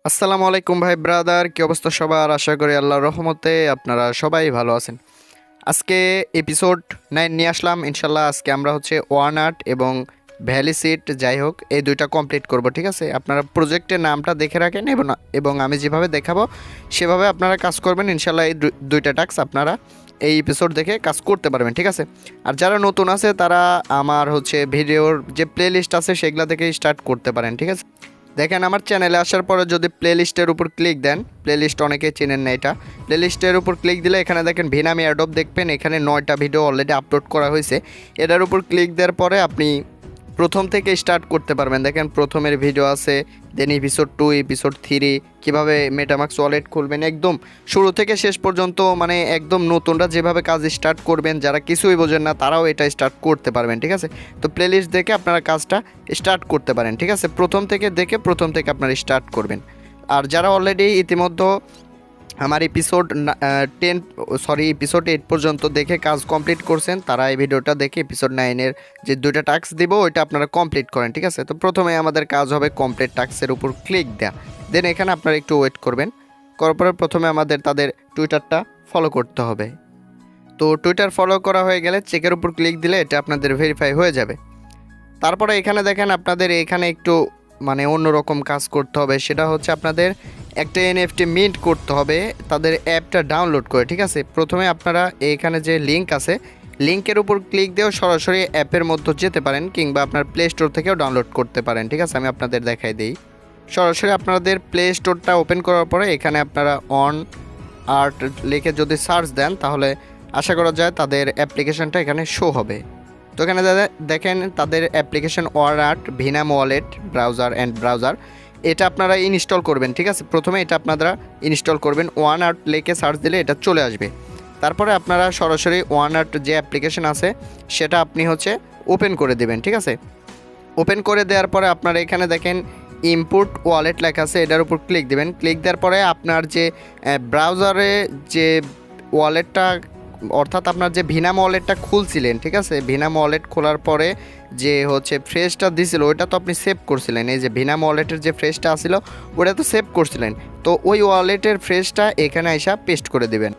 আসসালামু আলাইকুম ভাই ব্রাদার, কি অবস্থা সবার? আশা করি আল্লাহর রহমতে আপনারা সবাই ভালো আছেন। আজকে এপিসোড 9 নিয়ে আসলাম ইনশাল্লাহ। আজকে আমরা হচ্ছে ওয়ান আর্ট এবং ভ্যালিসিট যাই হোক এই দুইটা কমপ্লিট করব, ঠিক আছে? আপনারা প্রজেক্টের নামটা দেখে রাখেন এবং আমি যেভাবে দেখাবো সেভাবে আপনারা কাজ করবেন ইনশাল্লাহ। এই দুইটা টাস্ক আপনারা এই এপিসোড দেখে কাজ করতে পারবেন, ঠিক আছে? আর যারা নতুন আছে তারা আমার হচ্ছে ভিডিওর যে প্লে লিস্ট আছে সেগুলো থেকে স্টার্ট করতে পারেন, ঠিক আছে? দেখেন, আমার চ্যানেলে আসার পরে যদি প্লে লিস্টের উপর ক্লিক দেন, প্লে লিস্ট অনেকে চেনেন না, এটা প্লে লিস্টের উপর ক্লিক দিলে এখানে দেখেন ভেনাম এয়ারড্রপ দেখবেন। এখানে 9টা ভিডিও অলরেডি আপলোড করা হয়েছে। এটার উপর ক্লিক দেওয়ার পরে আপনি প্রথম থেকে স্টার্ট করতে পারবেন। দেখেন প্রথমের ভিডিও আছে, দেন এপিসোড 2, এপিসোড 3, কীভাবে মেটামাক্স ওয়ালেট খুলবেন, একদম শুরু থেকে শেষ পর্যন্ত, মানে একদম নতুনরা যেভাবে কাজ স্টার্ট করবেন, যারা কিছুই বোঝেন না তারাও এটা স্টার্ট করতে পারবেন, ঠিক আছে? তো প্লেলিস্ট দেখে আপনারা কাজটা স্টার্ট করতে পারেন, ঠিক আছে? প্রথম থেকে দেখে প্রথম থেকে আপনারা স্টার্ট করবেন। আর যারা অলরেডি ইতিমধ্যে আমার এপিসোড 8 পর্যন্ত দেখে কাজ কমপ্লিট করছেন, তারা এই ভিডিওটা দেখে এপিসোড 9-এর যে দুইটা টাস্ক দিব ওইটা আপনারা কমপ্লিট করেন, ঠিক আছে? তো প্রথমে আমাদের কাজ হবে কমপ্লিট টাস্কের উপর ক্লিক দেওয়া। দেন এখানে আপনারা একটু ওয়েট করবেন। করার পরে প্রথমে আমাদের তাদের টুইটারটা ফলো করতে হবে। তো টুইটার ফলো করা হয়ে গেলে চেকের উপর ক্লিক দিলে এটা আপনাদের ভেরিফাই হয়ে যাবে। তারপরে এখানে দেখেন আপনাদের এখানে একটু মানে অন্যরকম কাজ করতে হবে। সেটা হচ্ছে আপনাদের একটা এনএফটি মিন্ট করতে হবে তাদের অ্যাপটা ডাউনলোড করে, ঠিক আছে? প্রথমে আপনারা এখানে যে লিঙ্ক আছে, লিঙ্কের উপর ক্লিক দিয়েও সরাসরি অ্যাপের মধ্যে যেতে পারেন, কিংবা আপনার প্লে স্টোর থেকেও ডাউনলোড করতে পারেন, ঠিক আছে? আমি আপনাদের দেখাই দিই। সরাসরি আপনাদের প্লে স্টোরটা ওপেন করার পরে এখানে আপনারা অন আর্ট লিখে যদি সার্চ দেন তাহলে আশা করা যায় তাদের অ্যাপ্লিকেশনটা এখানে শো হবে। তো এখানে দেখেন তাদের application one art ভিনাম wallet browser এটা আপনারা ইনস্টল করবেন, ঠিক আছে? প্রথমে এটা আপনারা ইনস্টল করবেন। ওয়ান আর্ট লিখে সার্চ দিলে এটা চলে আসবে। তারপরে আপনারা সরাসরি ওয়ান আর্ট যে অ্যাপ্লিকেশন আছে সেটা আপনি হচ্ছে ওপেন করে দেবেন, ঠিক আছে? ওপেন করে দেওয়ার পরে আপনারা এখানে দেখেন ইনপুট ওয়ালেট লেখা আছে, এটার উপর ক্লিক দেবেন। ক্লিক দেওয়ার পরে আপনার যে ব্রাউজারে যে ওয়ালেটটা, অর্থাৎ আপনার যে ভিনাম ওয়ালেটটা খুলছিলেন, ঠিক আছে? ভিনাম ওয়ালেট খোলার পরে যে হচ্ছে ফ্রেশটা দিছিল ওইটা তো আপনি সেভ করছিলেন। এই যে ভিনাম ওয়ালেটের যে ফ্রেশটা আসছিল ওটা তো সেভ করছিলেন। তো ওই ওয়ালেটের ফ্রেশটা এখানে এসে পেস্ট করে দেবেন।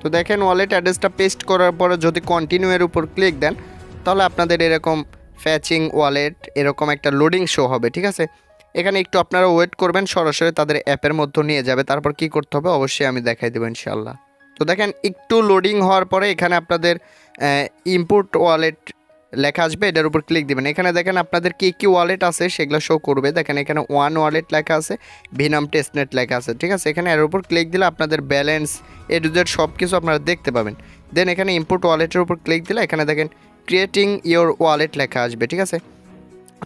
তো দেখেন ওয়ালেট অ্যাড্রেসটা পেস্ট করার পরে যদি কন্টিনিউয়ের উপর ক্লিক দেন তাহলে আপনাদের এরকম ফ্যাচিং ওয়ালেট এরকম একটা লোডিং শো হবে, ঠিক আছে? এখানে একটু আপনারা ওয়েট করবেন, সরাসরি তাদের অ্যাপের মধ্যে নিয়ে যাবে। তারপর কি করতে হবে অবশ্যই আমি দেখাই দেবো ইনশাআল্লাহ। তো দেখেন একটু লোডিং হওয়ার পরে এখানে আপনাদের ইনপুট ওয়ালেট লেখা আসবে, এটার উপর ক্লিক দিবেন। এখানে দেখেন আপনাদের কী কী ওয়ালেট আছে সেগুলো শো করবে। দেখেন এখানে ওয়ান ওয়ালেট লেখা আছে, ভেনম টেস্টনেট লেখা আছে, ঠিক আছে? এখানে এর উপর ক্লিক দিলে আপনাদের ব্যালেন্স এডুজেড সব কিছু আপনারা দেখতে পাবেন। দেন এখানে ইনপুট ওয়ালেটের উপর ক্লিক দিলে এখানে দেখেন ক্রিয়েটিং ইয়োর ওয়ালেট লেখা আসবে, ঠিক আছে?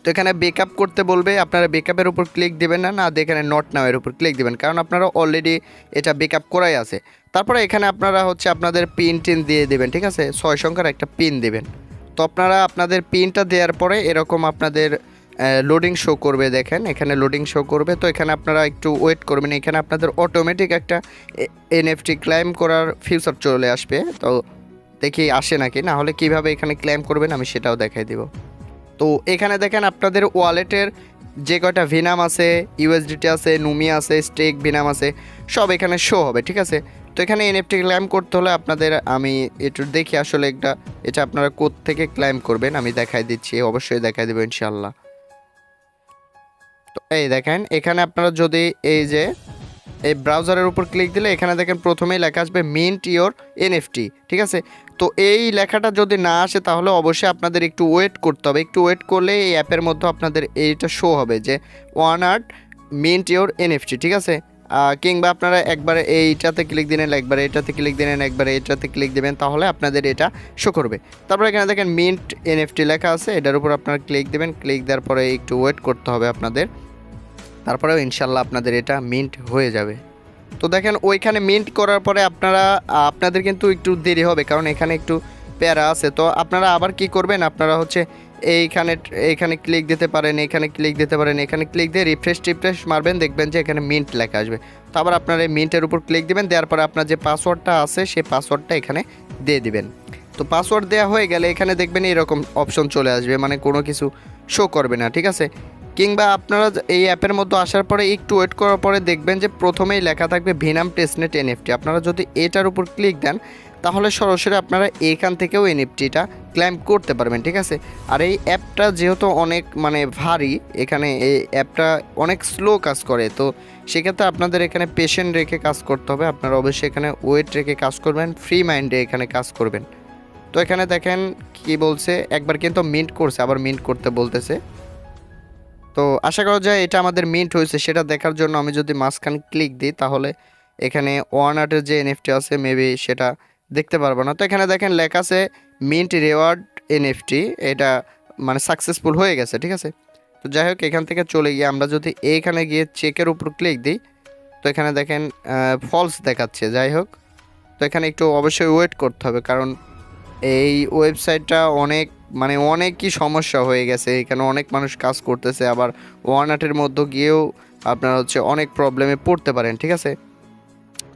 তো এখানে বেকআপ করতে বলবে, আপনারা বেকআপের উপর ক্লিক দেবেন না, এখানে নট নাও এর উপর ক্লিক দেবেন, কারণ আপনারা অলরেডি এটা বেকআপ করাই আছে। তারপরে এখানে আপনারা হচ্ছে আপনাদের টিন দিয়ে দেবেন, ঠিক আছে? 6 সংখ্যার একটা পিন দেবেন। তো আপনারা আপনাদের পিনটা দেওয়ার পরে এরকম আপনাদের লোডিং শো করবে। দেখেন এখানে লোডিং শো করবে। তো এখানে আপনারা একটু ওয়েট করবেন। এখানে আপনাদের অটোমেটিক একটা এনএফটি ক্লাইম করার ফিউচার চলে আসবে। তো দেখি আসে নাকি, না হলে কীভাবে এখানে ক্লাইম করবেন আমি সেটাও দেখাই দিব। তো এখানে দেখেন আপনাদের ওয়ালেটের যে কয়টা ভিনাম আছে, ইউএসডিটি আছে, নুমি আছে, স্টেক ভিনাম আছে, সব এখানে শো হবে, ঠিক আছে? তো এখানে এনএফটি ক্লাইম করতে হলে আপনাদের আমি একটু দেখি আসলে এটা আপনারা কোথ থেকে ক্লাইম করবেন আমি দেখাই দিচ্ছি, অবশ্যই দেখাই দেবো ইনশাআল্লাহ। তো এই দেখেন এখানে আপনারা যদি এই যে এই ব্রাউজারের উপর ক্লিক দিলে এখানে দেখেন প্রথমেই লেখা আসবে মিন্ট ইয়োর এনএফটি, ঠিক আছে? তো এই লেখাটা যদি না আসে তাহলে অবশ্যই আপনাদের একটু ওয়েট করতে হবে। একটু ওয়েট করলে এই অ্যাপের মধ্যে আপনাদের এইটা শো হবে যে one art mint your NFT, ঠিক আছে? কিংবা আপনারা একবারে এইটাতে ক্লিক দিলেন, একবারে এটাতে ক্লিক দিলেন, একবারে এটাতে ক্লিক দেবেন, তাহলে আপনাদের এটা শো করবে। তারপরে এখানে দেখেন মিন্ট এনএফটি লেখা আছে, এটার উপর আপনারা ক্লিক দেবেন। ক্লিক দেওয়ার পরে একটু ওয়েট করতে হবে আপনাদের, তারপরেও ইনশাল্লাহ আপনাদের এটা মিন্ট হয়ে যাবে। তো দেখেন ওইখানে মিন্ট করার পরে আপনাদের কিন্তু একটু দেরি হবে, কারণ এখানে একটু প্যারা আছে। তো আপনারা আবার কি করবেন, আপনারা হচ্ছে এইখানে ক্লিক দিতে পারেন, এখানে ক্লিক দিতে পারেন, এখানে ক্লিক দিয়ে রিফ্রেশ মারবেন, দেখবেন যে এখানে মিন্ট লেখা আসবে। তো আবার আপনারা এই মিন্টের উপর ক্লিক দিবেন, দেওয়ার পরে আপনার যে পাসওয়ার্ডটা আছে সেই পাসওয়ার্ডটা এখানে দিয়ে দিবেন। তো পাসওয়ার্ড দেওয়া হয়ে গেলে এখানে দেখবেন এরকম অপশন চলে আসবে, মানে কোনো কিছু শো করবে না, ঠিক আছে? কিংবা আপনারা এই অ্যাপের মধ্যে আসার পরে একটু ওয়েট করার পরে দেখবেন যে প্রথমেই লেখা থাকবে ভেনাম টেস্টনেট এনএফটি। আপনারা যদি এটার উপর ক্লিক দেন তাহলে সরাসরি আপনারা এইখান থেকেও এনএফটিটা ক্লেম করতে পারবেন, ঠিক আছে। আর এই অ্যাপটা যেহেতু অনেক ভারী, এখানে এই অ্যাপটা অনেক স্লো কাজ করে, তো সেক্ষেত্রে আপনাদের এখানে পেশেন্ট রেখে কাজ করতে হবে। আপনারা অবশ্যই এখানে ওয়েট রেখে কাজ করবেন, ফ্রি মাইন্ডে এখানে কাজ করবেন। তো এখানে দেখেন কি বলছে, একবার কিন্তু মিন্ট করছে, আবার মিন্ট করতে বলতেছে। তো আশা করা যায় এটা আমাদের মিন্ট হয়েছে সেটা দেখার জন্য আমি যদি মাঝখানে ক্লিক দিই তাহলে এখানে ওয়ান আর্টের যে এনএফটি আছে মেবি সেটা দেখতে পারবো না। তো এখানে দেখেন লেখা আছে মিন্ট রিওয়ার্ড এনএফটি, এটা সাকসেসফুল হয়ে গেছে, ঠিক আছে। তো যাই হোক, এখান থেকে চলে গিয়ে আমরা যদি এইখানে গিয়ে চেকের উপর ক্লিক দিই তো এখানে দেখেন ফলস দেখাচ্ছে। যাই হোক, তো এখানে একটু অবশ্যই ওয়েট করতে হবে, কারণ এই ওয়েবসাইটটা অনেকই সমস্যা হয়ে গেছে। এখানে অনেক মানুষ কাজ করতেছে, আবার ওয়ান আটের মধ্যে গিয়েও আপনারা অনেক প্রবলেমে পড়তে পারেন, ঠিক আছে।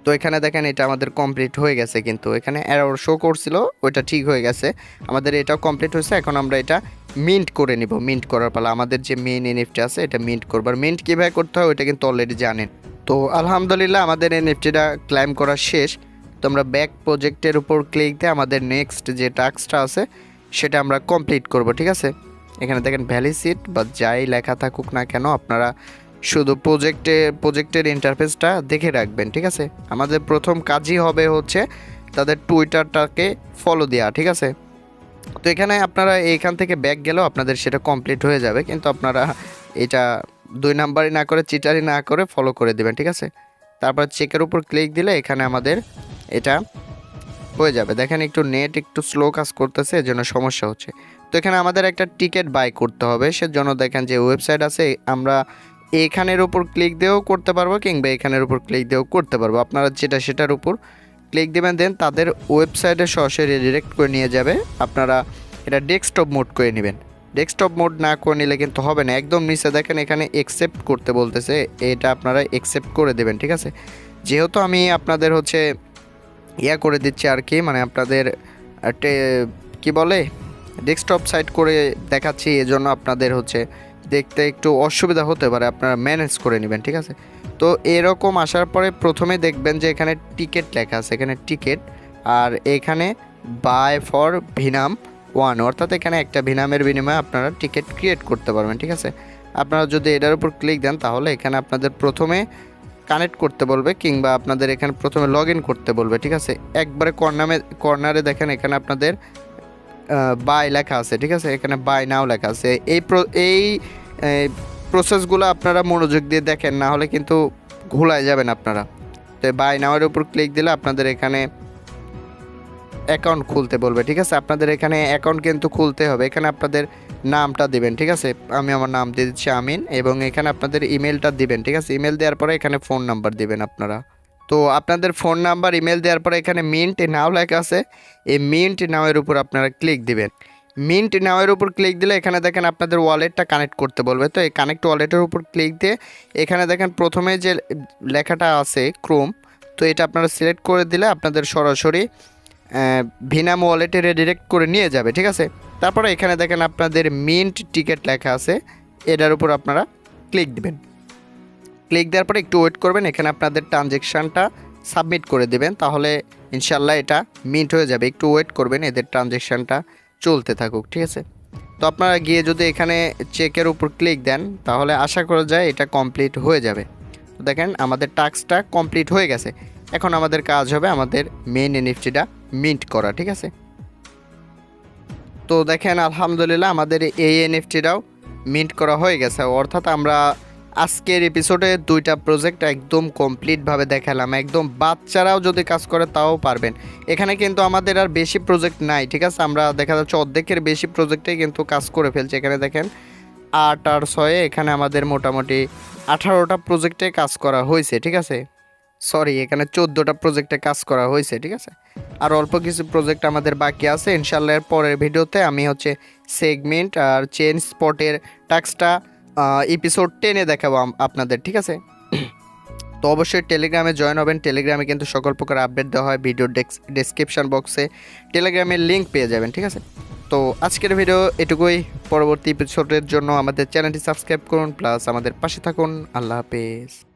তো এখানে দেখেন এটা আমাদের কমপ্লিট হয়ে গেছে, কিন্তু এখানে এরর শো করছিল, ওইটা ঠিক হয়ে গেছে, আমাদের এটাও কমপ্লিট হয়েছে। এখন আমরা এটা মিন্ট করে নিব। মিন্ট করার পালা, আমাদের যে মেইন এনএফটি আছে এটা মিন্ট করবার। মিন্ট কীভাবে করতে হয় ওইটা কিন্তু অলরেডি জানেন। তো আলহামদুলিল্লাহ আমাদের এনএফটিটা ক্লেম করা শেষ। তো আমরা ব্যাক প্রজেক্টের উপর ক্লিক দিয়ে আমাদের নেক্সট যে টাস্কটা আছে সেটা আমরা কমপ্লিট করব, ঠিক আছে। এখানে দেখেন ভ্যালিসিট বা যাই লেখা থাকুক না কেন আপনারা শুধু প্রজেক্টের ইন্টারফেসটা দেখে রাখবেন, ঠিক আছে। আমাদের প্রথম কাজই হবে তাদের টুইটারটাকে ফলো দেওয়া, ঠিক আছে। তো এখানে আপনারা এইখান থেকে ব্যাক গেলেও আপনাদের সেটা কমপ্লিট হয়ে যাবে, কিন্তু আপনারা এটা 2 নাম্বারই না করে চিটারি না করে ফলো করে দেবেন, ঠিক আছে। তারপর চেকের উপর ক্লিক দিলে এখানে আমাদের এটা হয়ে যাবে। দেখেন একটু নেট একটু স্লো কাজ করতেছে, এজন্য সমস্যা হচ্ছে। তো এখানে আমাদের একটা টিকিট বাই করতে হবে, সেজন্য দেখেন যে ওয়েবসাইট আছে, আমরা এখানের উপর ক্লিক দিয়েও করতে পারবো কিংবা এখানের উপর ক্লিক দিয়েও করতে পারবো। আপনারা সেটার উপর ক্লিক দেবেন, দেন তাদের ওয়েবসাইটে সরাসরি ডিরেক্ট করে নিয়ে যাবে। আপনারা এটা ডেস্কটপ মোড করে নেবেন। ডেস্কটপ মোড না করে নিলে কিন্তু হবে না। একদম নিচে দেখেন এখানে অ্যাকসেপ্ট করতে বলতেছে, এটা আপনারা অ্যাকসেপ্ট করে দেবেন, ঠিক আছে। যেহেতু আমি আপনাদের ইয়া করে দিচ্ছি আর কি, আপনাদের কি বলে ডেস্কটপ সাইট করে দেখাচ্ছি, এজন্য আপনাদের দেখতে একটু অসুবিধা হতে পারে, আপনারা ম্যানেজ করে নেবেন, ঠিক আছে। তো এরকম আসার পরে প্রথমে দেখবেন যে এখানে টিকিট লেখা আছে, এখানে টিকিট, আর এখানে বাই ফর ভিনাম 1, অর্থাৎ এখানে একটা ভিনামের বিনিময়ে আপনারা টিকিট ক্রিয়েট করতে পারবেন, ঠিক আছে। আপনারা যদি এটার উপর ক্লিক দেন তাহলে এখানে আপনাদের প্রথমে কানেক্ট করতে বলবে কিংবা আপনাদের এখানে প্রথমে লগ ইন করতে বলবে, ঠিক আছে। একবারে কর্নারে দেখেন এখানে আপনাদের বাই লেখা আছে, ঠিক আছে। এখানে বাই নাও লেখা আছে। এই প্রসেসগুলো আপনারা মনোযোগ দিয়ে দেখেন, না হলে কিন্তু ঘোলায় যাবেন আপনারা। তো বাই নাওয়ের উপর ক্লিক দিলে আপনাদের এখানে অ্যাকাউন্ট খুলতে বলবে, ঠিক আছে। আপনাদের এখানে অ্যাকাউন্ট কিন্তু খুলতে হবে। এখানে আপনাদের নামটা দিবেন, ঠিক আছে। আমি আমার নাম দিয়ে দিচ্ছি আমিন, এবং এখানে আপনাদের ইমেলটা দিবেন, ঠিক আছে। ইমেল দেওয়ার পরে এখানে ফোন নাম্বার দিবেন আপনারা। তো আপনাদের ফোন নাম্বার ইমেল দেওয়ার পরে এখানে মিন্ট নাও লেখা আছে, এই মিন্ট নাওয়ের উপর আপনারা ক্লিক দিবেন। মিন্ট নাওয়ের উপর ক্লিক দিলে এখানে দেখেন আপনাদের ওয়ালেটটা কানেক্ট করতে বলবে। তো এই কানেক্ট ওয়ালেটের উপর ক্লিক দিয়ে এখানে দেখেন প্রথমে যে লেখাটা আছে ক্রোম, তো এটা আপনারা সিলেক্ট করে দিলে আপনাদের সরাসরি ভিনাম ওয়ালেটে রিডিরেক্ট করে নিয়ে যাবে, ঠিক আছে। তারপরে এখানে দেখেন আপনাদের মিন্ট টিকিট লেখা আছে, এটার উপর আপনারা ক্লিক দিবেন। ক্লিক দেওয়ার পরে একটু ওয়েট করবেন, এখানে আপনাদের ট্রানজ্যাকশানটা সাবমিট করে দেবেন, তাহলে ইনশাল্লাহ এটা মিন্ট হয়ে যাবে। একটু ওয়েট করবেন, এদের ট্রানজ্যাকশানটা চলতে থাকুক, ঠিক আছে। তো আপনারা গিয়ে যদি এখানে চেকের উপর ক্লিক দেন তাহলে আশা করা যায় এটা কমপ্লিট হয়ে যাবে। তো দেখেন আমাদের টাস্কটা কমপ্লিট হয়ে গেছে। এখন আমাদের কাজ হবে আমাদের মেইন এনএফটিটা মিন্ট করা, ঠিক আছে। তো দেখেন আলহামদুলিল্লাহ আমাদের এই এনএফটিটাও মিন্ট করা হয়ে গেছে, অর্থাৎ আমরা আজকের এপিসোডে 2টা প্রজেক্ট একদম কমপ্লিটভাবে দেখালাম। একদম বাচ্চারাও যদি কাজ করে তাও পারবেন। এখানে কিন্তু আমাদের আর বেশি প্রজেক্ট নাই, ঠিক আছে। আমরা দেখা যাচ্ছে অর্ধেকের বেশি প্রজেক্টেই কিন্তু কাজ করে ফেলছি। এখানে দেখেন 8 আর 6, এখানে আমাদের মোটামুটি 18টা প্রজেক্টে কাজ করা হয়েছে, ঠিক আছে। সরি, এখানে 14টা প্রজেক্টে কাজ করা হয়েছে, ঠিক আছে। আর অল্প কিছু প্রজেক্ট আমাদের বাকি আছে। ইনশাল্লাহ এর পরের ভিডিওতে আমি সেগমেন্ট আর চেন স্পটের টাস্কটা এপিসোড 10-এ দেখাবো আপনাদের, ঠিক আছে। তো অবশ্যই টেলিগ্রামে জয়েন হবেন। টেলিগ্রামে কিন্তু সকল প্রকার আপডেট দেওয়া হয়। ভিডিও ডেসক্রিপশন বক্সে টেলিগ্রামের লিঙ্ক পেয়ে যাবেন, ঠিক আছে। তো আজকের ভিডিও এটুকুই। পরবর্তী এপিসোডের জন্য আমাদের চ্যানেলটি সাবস্ক্রাইব করুন, প্লাস আমাদের পাশে থাকুন। আল্লাহ হাফেজ।